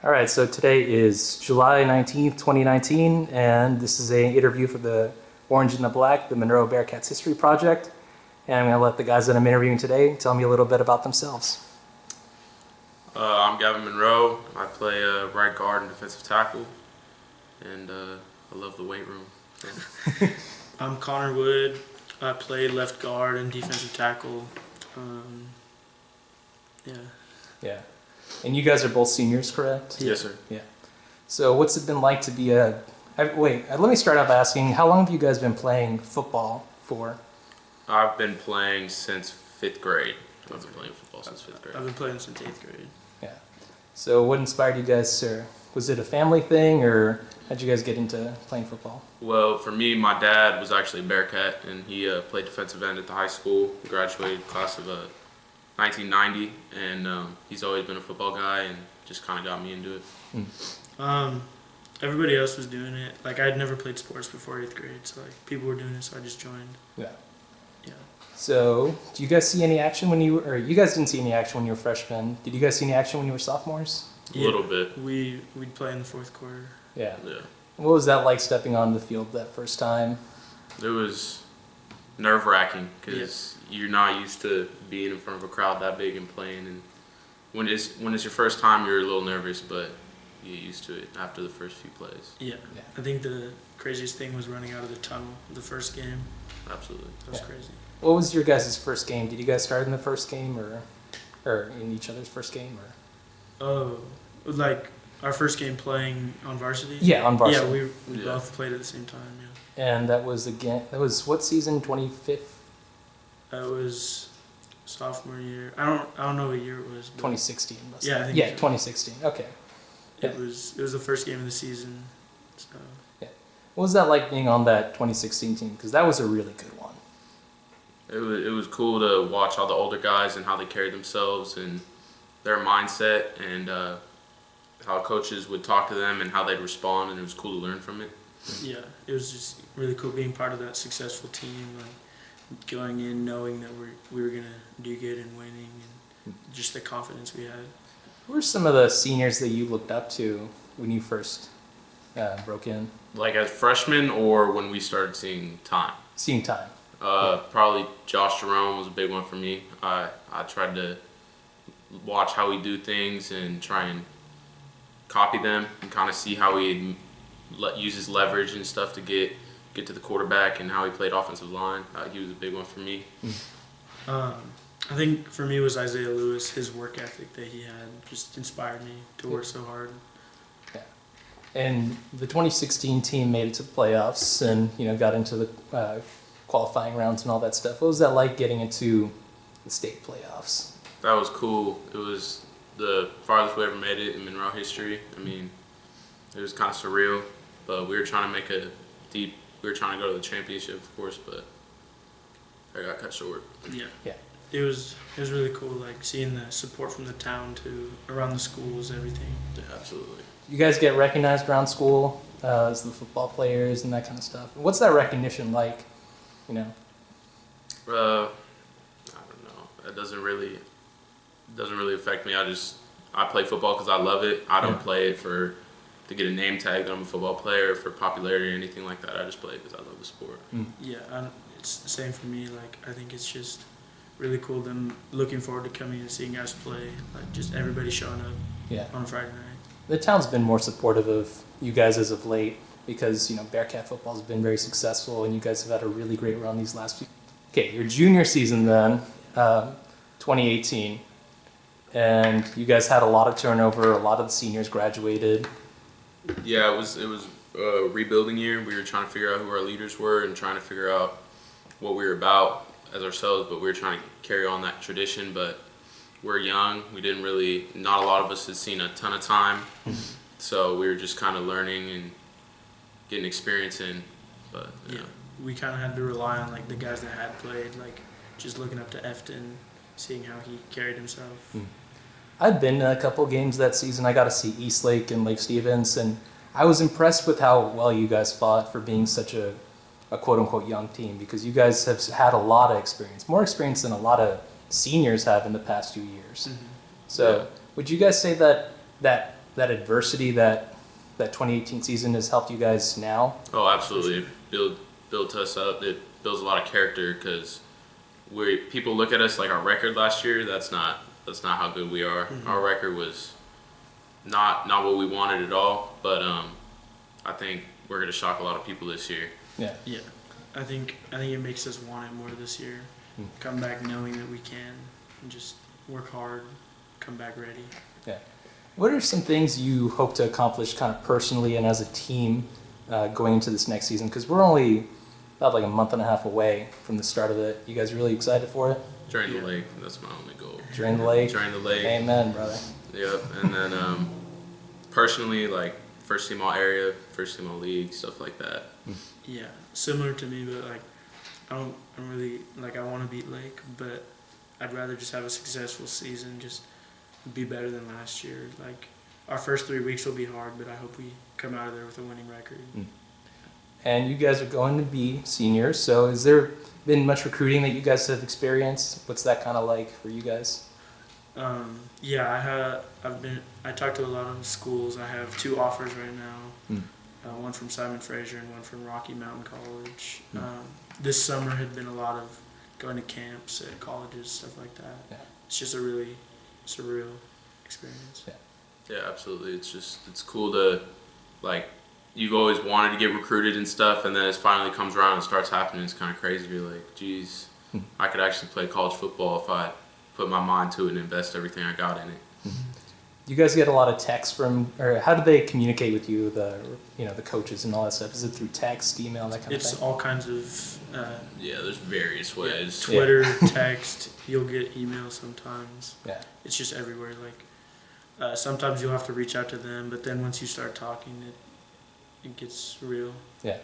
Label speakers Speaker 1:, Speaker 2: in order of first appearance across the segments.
Speaker 1: All right, so today is July 19th, 2019, and this is an interview for the Orange and the Black, the Monroe Bearcats History Project. And I'm going to let the guys that I'm interviewing today tell me a little bit about themselves.
Speaker 2: I'm Gavin Monroe. I play right guard and defensive tackle, and I love the weight room.
Speaker 3: I'm Connor Wood. I play left guard and defensive tackle.
Speaker 1: Yeah. And you guys are both seniors, correct?
Speaker 2: Yes, sir.
Speaker 1: Yeah. So what's it been like to be let me start off asking, how long have you guys been playing football for?
Speaker 2: I've been playing since 5th grade. I've been playing football since 5th grade.
Speaker 3: I've been playing since 8th grade.
Speaker 1: Yeah. So what inspired you guys, sir? Was it a family thing, or how'd you guys get into playing football?
Speaker 2: Well, for me, my dad was actually a Bearcat, and he played defensive end at the high school. He graduated class of 1990, and he's always been a football guy, and just kind of got me into it.
Speaker 3: Everybody else was doing it. Like, I'd never played sports before 8th grade, so like people were doing it, so I just joined.
Speaker 1: Yeah.
Speaker 3: Yeah.
Speaker 1: So, do you guys see any action you guys didn't see any action when you were freshmen? Did you guys see any action when you were sophomores?
Speaker 2: A little bit.
Speaker 3: We'd play in the fourth quarter.
Speaker 1: Yeah.
Speaker 2: Yeah.
Speaker 1: What was that like stepping on the field that first time?
Speaker 2: It was nerve-wracking because you're not used to being in front of a crowd that big and playing. And when it's your first time, you're a little nervous, but you get used to it after the first few plays.
Speaker 3: Yeah. I think the craziest thing was running out of the tunnel the first game.
Speaker 2: Absolutely.
Speaker 3: That was crazy.
Speaker 1: What was your guys' first game? Did you guys start in the first game or in each other's first game? Or?
Speaker 3: Oh, like our first game playing on varsity?
Speaker 1: Yeah, on varsity.
Speaker 3: Yeah, we both played at the same time, yeah.
Speaker 1: And that was what season? 25th?
Speaker 3: That was sophomore year. I don't know what year it was.
Speaker 1: 2016.
Speaker 3: Yeah, I think
Speaker 1: 2016. Okay.
Speaker 3: It was the first game of the season. So.
Speaker 1: Yeah. What was that like being on that 2016 team? Because that was a really good one.
Speaker 2: It was cool to watch all the older guys and how they carried themselves and their mindset and how coaches would talk to them and how they'd respond, and it was cool to learn from it.
Speaker 3: Yeah, it was just really cool being part of that successful team, like going in knowing that we were gonna do good and winning, and just the confidence we had.
Speaker 1: Who were some of the seniors that you looked up to when you first broke in?
Speaker 2: Like as freshmen or when we started seeing time?
Speaker 1: Seeing time.
Speaker 2: Probably Josh Jerome was a big one for me. I tried to watch how we do things and try and copy them and kind of see how he uses leverage and stuff to get to the quarterback and how he played offensive line. He was a big one for me.
Speaker 3: I think for me it was Isaiah Lewis. His work ethic that he had just inspired me to work so hard.
Speaker 1: Yeah. And the 2016 team made it to the playoffs and got into the qualifying rounds and all that stuff. What was that like getting into the state playoffs?
Speaker 2: That was cool. It was the farthest we ever made it in Monroe history. I mean, it was kind of surreal, but we were trying to we were trying to go to the championship, of course, but I got cut short.
Speaker 3: Yeah. It was really cool, like seeing the support from the town to around the schools, everything.
Speaker 2: Yeah, absolutely.
Speaker 1: You guys get recognized around school as the football players and that kind of stuff. What's that recognition like? I
Speaker 2: don't know. It doesn't really affect me. I play football because I love it. I don't play it to get a name tag that I'm a football player, for popularity or anything like that. I just play it because I love the sport.
Speaker 3: Yeah, it's the same for me. Like, I think it's just really cool. Them looking forward to coming and seeing us play. Like, just everybody showing up on Friday night. The
Speaker 1: town's been more supportive of you guys as of late because Bearcat football has been very successful and you guys have had a really great run these last few. Okay, your junior season then, 2018, and you guys had a lot of turnover. A lot of the seniors graduated.
Speaker 2: Yeah, it was a rebuilding year. We were trying to figure out who our leaders were and trying to figure out what we were about as ourselves, but we were trying to carry on that tradition. But we're young. Not a lot of us had seen a ton of time, so we were just kind of learning and getting experience in. But
Speaker 3: we kind of had to rely on like the guys that had played, like just looking up to Efton, seeing how he carried himself.
Speaker 1: I've been to a couple games that season. I got to see Eastlake and Lake Stevens, and I was impressed with how well you guys fought for being such a quote-unquote young team, because you guys have had a lot of experience, more experience than a lot of seniors have in the past few years. So would you guys say that that adversity that 2018 season has helped you guys now?
Speaker 2: Oh, absolutely. It built us up. It builds a lot of character because people look at us like our record last year. That's not how good we are. Mm-hmm. Our record was not what we wanted at all. But I think we're gonna shock a lot of people this year.
Speaker 1: Yeah.
Speaker 3: Yeah. I think it makes us want it more this year. Come back knowing that we can, and just work hard. Come back ready.
Speaker 1: Yeah. What are some things you hope to accomplish kind of personally and as a team going into this next season? Because we're only about like a month and a half away from the start of it. You guys really excited for it?
Speaker 2: Drain the lake. That's my only goal.
Speaker 1: Drain the lake?
Speaker 2: Drain the lake.
Speaker 1: Amen, brother.
Speaker 2: Yep. And then personally, like first team all area, first team all league, stuff like that.
Speaker 3: Yeah, similar to me, but like I'm really like I want to beat Lake, but I'd rather just have a successful season, just be better than last year. Like our first 3 weeks will be hard, but I hope we come out of there with a winning record.
Speaker 1: And you guys are going to be seniors, so has there been much recruiting that you guys have experienced? What's that kind of like for you guys?
Speaker 3: Yeah, I talked to a lot of schools. I have 2 offers right now. One from Simon Fraser and one from Rocky Mountain College. This summer had been a lot of going to camps at colleges, stuff like that.
Speaker 1: Yeah.
Speaker 3: It's just a really surreal experience.
Speaker 2: Yeah, absolutely. It's cool to, like, you've always wanted to get recruited and stuff, and then it finally comes around and starts happening. It's kind of crazy. You're like, geez, I could actually play college football if I put my mind to it and invest everything I got in it.
Speaker 1: You guys get a lot of texts from, or how do they communicate with you, the coaches and all that stuff? Is it through text, email, that kind of thing?
Speaker 3: It's all kinds of.
Speaker 2: Yeah, there's various ways.
Speaker 3: Twitter, text. You'll get email sometimes.
Speaker 1: Yeah.
Speaker 3: It's just everywhere. Like sometimes you'll have to reach out to them, but then once you start talking, it gets real.
Speaker 1: Yeah.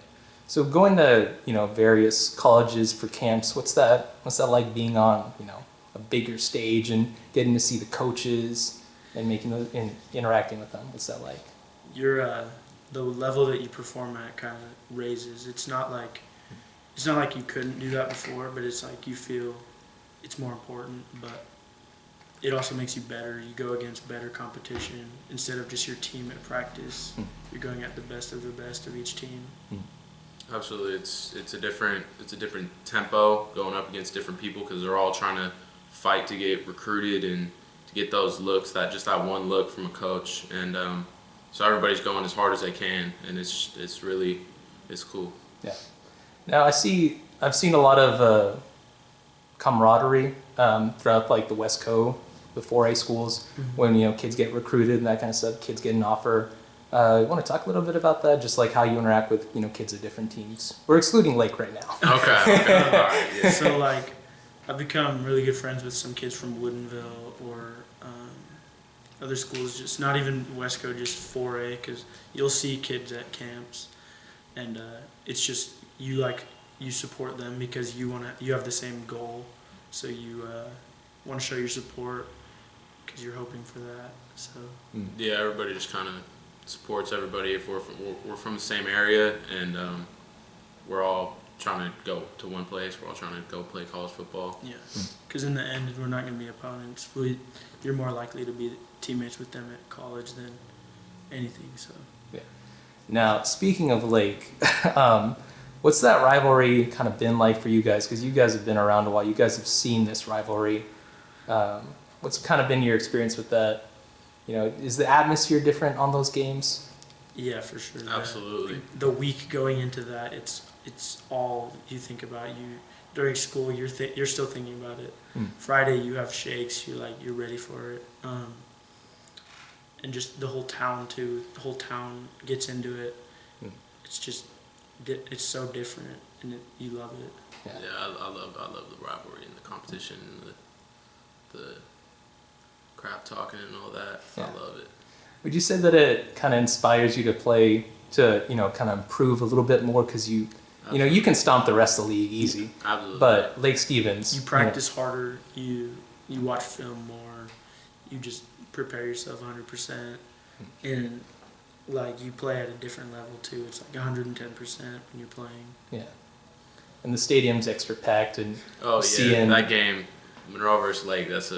Speaker 1: So going to various colleges for camps, what's that like being on a bigger stage and getting to see the coaches and interacting with them? What's that like?
Speaker 3: The level that you perform at kind of raises. It's not like you couldn't do that before, but it's like you feel it's more important. But it also makes you better. You go against better competition instead of just your team at practice. You're going at the best of each team.
Speaker 2: Absolutely, it's a different tempo going up against different people because they're all trying to fight to get recruited and to get those looks, that one look from a coach, and so everybody's going as hard as they can, and it's really cool. Yeah.
Speaker 1: Now I've seen a lot of camaraderie throughout like the West Coast, the 4A schools, when kids get recruited and that kind of stuff, kids get an offer. You want to talk a little bit about that, just like how you interact with kids of different teams? We're excluding Lake right now.
Speaker 2: Okay. All right. Yeah.
Speaker 3: So like, I've become really good friends with some kids from Woodinville or other schools, just not even West Coast, just 4A, because you'll see kids at camps, and it's just you support them because you have the same goal, so you want to show your support because you're hoping for that. So
Speaker 2: yeah, everybody just kind of supports everybody. If we're from the same area and we're all trying to go to one place, we're all trying to go play college football. Yeah,
Speaker 3: because in the end, we're not going to be opponents. You're more likely to be teammates with them at college than anything. So
Speaker 1: yeah. Now, speaking of Lake, what's that rivalry kind of been like for you guys? Because you guys have been around a while. You guys have seen this rivalry. What's kind of been your experience with that? Is the atmosphere different on those games?
Speaker 3: Yeah, for sure.
Speaker 2: Absolutely.
Speaker 3: The week going into that, it's all you think about. During school, you're still thinking about it. Friday, you have shakes. You're ready for it. And just the whole town too. The whole town gets into it. It's just it's so different, and you love it.
Speaker 2: Yeah, I love the rivalry and the competition and the crap talking and all that. Yeah. I love it.
Speaker 1: Would you say that it kind of inspires you to play to kind of improve a little bit more because you can stomp the rest of the league easy.
Speaker 2: Absolutely.
Speaker 1: But Lake Stevens,
Speaker 3: you practice harder. You watch film more. You just prepare yourself 100%, and you play at a different level too. It's like 110% when you're playing.
Speaker 1: Yeah. And the stadium's extra packed and
Speaker 2: that game, Monroe versus Lake. That's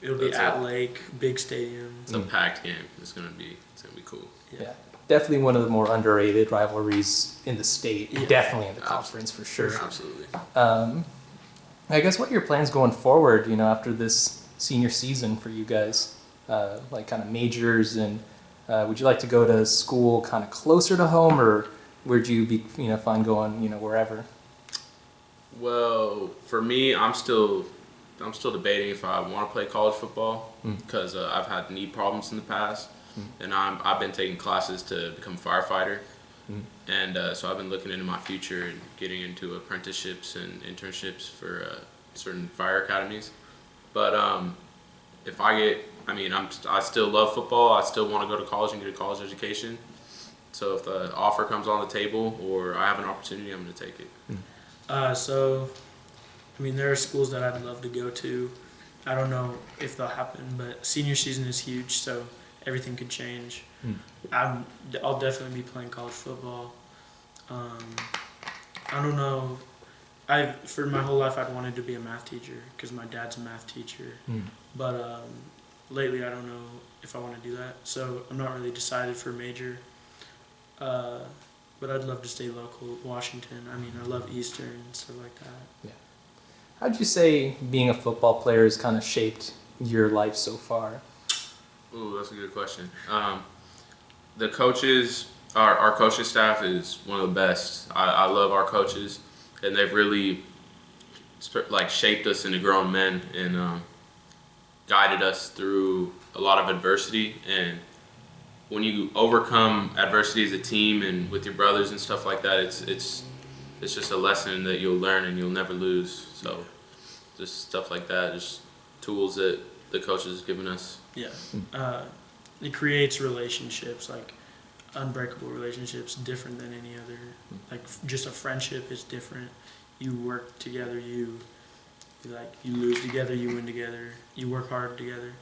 Speaker 3: It'll be
Speaker 2: That's
Speaker 3: at
Speaker 2: it.
Speaker 3: Lake, big stadium.
Speaker 2: It's a packed game. It's gonna be cool.
Speaker 1: Yeah. Definitely one of the more underrated rivalries in the state.
Speaker 3: Yeah.
Speaker 1: Definitely in the conference for sure.
Speaker 2: Absolutely.
Speaker 1: I guess what are your plans going forward, after this senior season for you guys? Like kind of majors, and would you like to go to school kind of closer to home, or would you be fine going wherever?
Speaker 2: Well, for me, I'm still debating if I want to play college football because I've had knee problems in the past, and I've been taking classes to become a firefighter, and so I've been looking into my future and getting into apprenticeships and internships for certain fire academies. But if I still love football. I still want to go to college and get a college education. So if the offer comes on the table or I have an opportunity, I'm going to take it.
Speaker 3: There are schools that I'd love to go to. I don't know if they'll happen, but senior season is huge, so everything could change. I'll definitely be playing college football. I don't know. For my whole life, I'd wanted to be a math teacher because my dad's a math teacher. But lately, I don't know if I want to do that. So I'm not really decided for a major. But I'd love to stay local, Washington. I love Eastern and stuff like that.
Speaker 1: Yeah. How'd you say being a football player has kind of shaped your life so far?
Speaker 2: Ooh, that's a good question. The coaches, our coaching staff is one of the best. I love our coaches, and they've really shaped us into grown men and guided us through a lot of adversity. And when you overcome adversity as a team and with your brothers and stuff like that, it's just a lesson that you'll learn and you'll never lose. So just stuff like that, just tools that the coaches have given us.
Speaker 3: Yeah. It creates relationships, like unbreakable relationships, different than any other. Like just a friendship is different. You work together, you lose together, you win together, you work hard together.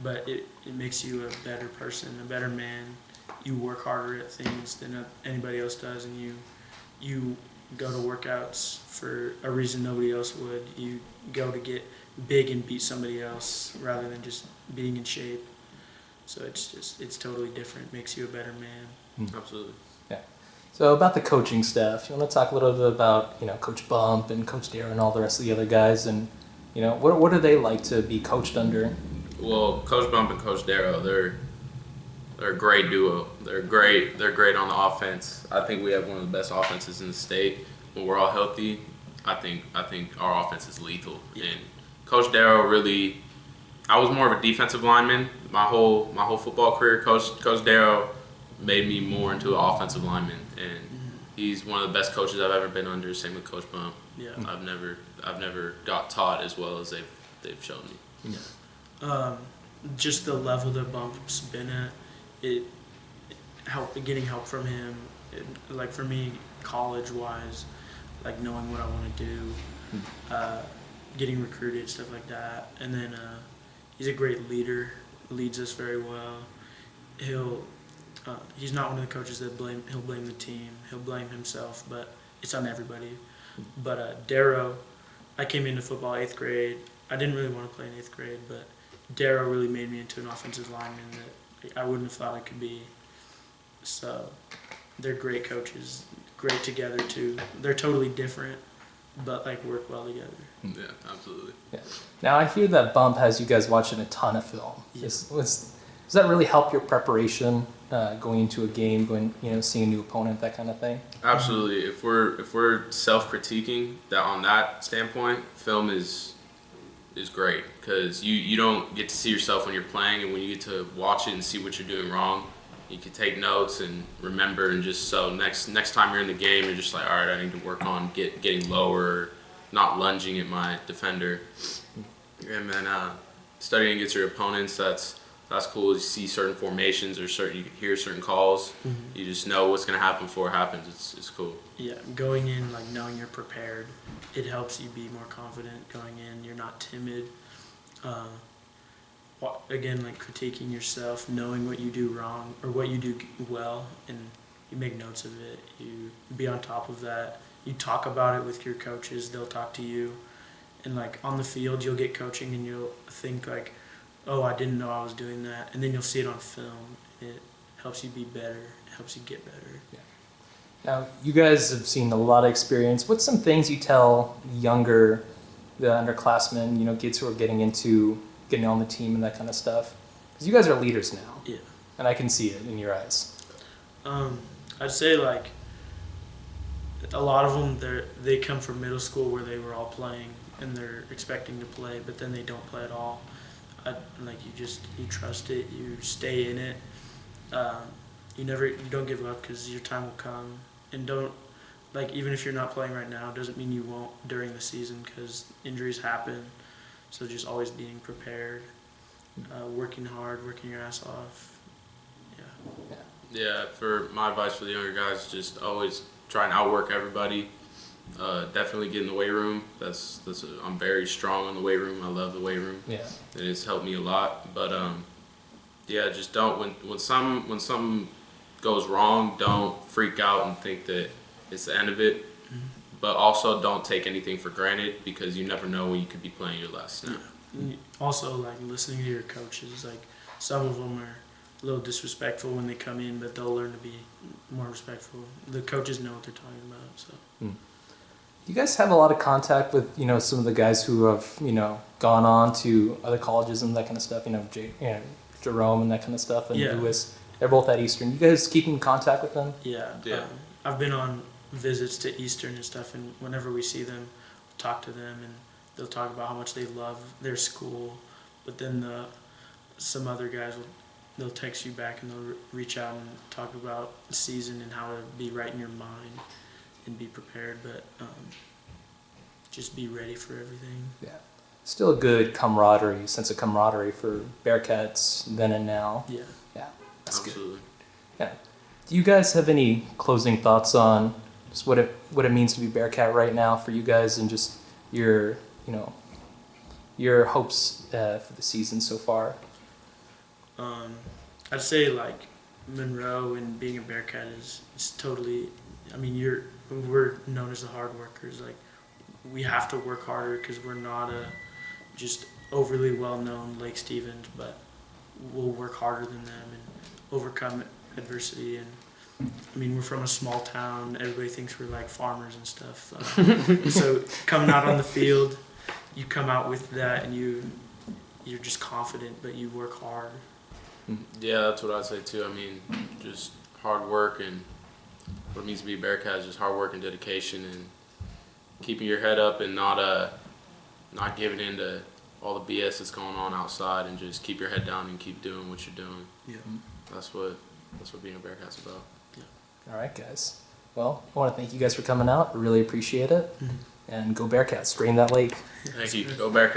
Speaker 3: But it makes you a better person, a better man. You work harder at things than anybody else does, and you go to workouts for a reason nobody else would. You go to get big and beat somebody else rather than just being in shape. So it's totally different. Makes you a better man.
Speaker 2: Absolutely.
Speaker 1: Yeah. So about the coaching staff, you want to talk a little bit about Coach Bump and Coach Darrow and all the rest of the other guys, and what are they like to be coached under?
Speaker 2: Well, Coach Bump and Coach Darrow, they're a great duo. They're great on the offense. I think we have one of the best offenses in the state. When we're all healthy, I think our offense is lethal.
Speaker 3: Yeah.
Speaker 2: And Coach Darrow really, I was more of a defensive lineman my whole football career. Coach Darrow made me more into an offensive lineman, and he's one of the best coaches I've ever been under. Same with Coach Bump.
Speaker 3: Yeah.
Speaker 2: I've never got taught as well as they've shown me.
Speaker 1: Yeah.
Speaker 3: Just the level that Bump's been at, getting help from him, like for me, college-wise, like knowing what I want to do, getting recruited, stuff like that. And then he's a great leader, leads us very well. He's not one of the coaches that he'll blame the team, he'll blame himself, but it's on everybody. But Darrow, I came into football 8th grade. I didn't really want to play in 8th grade, but Darrow really made me into an offensive lineman that I wouldn't have thought I could be. So they're great coaches, great together too. They're totally different, but work well together.
Speaker 2: Yeah, absolutely.
Speaker 1: Yeah. Now I hear that Bump has you guys watching a ton of film.
Speaker 3: Yeah.
Speaker 1: Does that really help your preparation going into a game, seeing a new opponent, that kind of thing?
Speaker 2: Absolutely. If we're self-critiquing that on that standpoint, film is great because you don't get to see yourself when you're playing, and when you get to watch it and see what you're doing wrong, you can take notes and remember, and just so next time you're in the game, you're just like, all right, I need to work on getting lower, not lunging at my defender, and then studying against your opponents. That's cool. You see certain formations or you hear certain calls. You just know what's gonna happen before it happens. It's cool.
Speaker 3: Yeah, going in knowing you're prepared, it helps you be more confident going in. You're not timid. Again, critiquing yourself, knowing what you do wrong or what you do well, and you make notes of it. You be on top of that. You talk about it with your coaches. They'll talk to you, and on the field, you'll get coaching, and you'll think oh, I didn't know I was doing that, and then you'll see it on film. It helps you be better. It helps you get better.
Speaker 1: Now, you guys have seen a lot of experience. What's some things you tell the underclassmen, kids who are getting on the team and that kind of stuff? Because you guys are leaders now.
Speaker 3: Yeah.
Speaker 1: And I can see it in your eyes.
Speaker 3: I'd say like a lot of them they come from middle school where they were all playing and they're expecting to play, but then they don't play at all. You trust it, you stay in it. You don't give up because your time will come, and don't even if you're not playing right now, doesn't mean you won't during the season because injuries happen. So just always being prepared, working hard, working your ass off.
Speaker 2: Yeah, for my advice for the younger guys, just always try and outwork everybody. Definitely get in the weight room. I'm very strong in the weight room. I love the weight room.
Speaker 1: Yeah.
Speaker 2: And it's helped me a lot. But just don't when something goes wrong, don't freak out and think that it's the end of it.
Speaker 3: Mm-hmm.
Speaker 2: But also don't take anything for granted because you never know when you could be playing your last snap.
Speaker 3: Yeah. Also, listening to your coaches, some of them are a little disrespectful when they come in, but they'll learn to be more respectful. The coaches know what they're talking about. So.
Speaker 1: You guys have a lot of contact with some of the guys who have gone on to other colleges and that kind of stuff. Jerome and that kind of stuff, and
Speaker 3: Yeah.
Speaker 1: Lewis. They're both at Eastern. You guys keep in contact with them?
Speaker 3: Yeah.
Speaker 2: Yeah.
Speaker 3: I've been on visits to Eastern and stuff, and whenever we see them, we'll talk to them, and they'll talk about how much they love their school. But then some other guys they'll text you back and they'll reach out and talk about the season and how to be right in your mind and be prepared, but just be ready for everything.
Speaker 1: Yeah. Still a good sense of camaraderie for Bearcats then and now.
Speaker 3: Yeah.
Speaker 1: Yeah, that's
Speaker 2: Absolutely.
Speaker 1: good. Yeah. Do you guys have any closing thoughts on just what it means to be Bearcat right now for you guys, and just your hopes for the season so far?
Speaker 3: I'd say Monroe and being a Bearcat is totally. We're known as the hard workers. We have to work harder because we're not just overly well known Lake Stevens, but we'll work harder than them and overcome adversity. And we're from a small town. Everybody thinks we're like farmers and stuff. So coming out on the field, you come out with that and you're just confident, but you work hard.
Speaker 2: Yeah, that's what I'd say too. Just hard work, and what it means to be a Bearcat is just hard work and dedication and keeping your head up and not giving in to all the BS that's going on outside, and just keep your head down and keep doing what you're doing.
Speaker 3: Yeah.
Speaker 2: That's what being a Bearcat's about.
Speaker 1: All right, guys. Well, I want to thank you guys for coming out. I really appreciate it.
Speaker 3: Mm-hmm.
Speaker 1: And go Bearcats. Drain that lake.
Speaker 2: Thank you. Go Bearcats.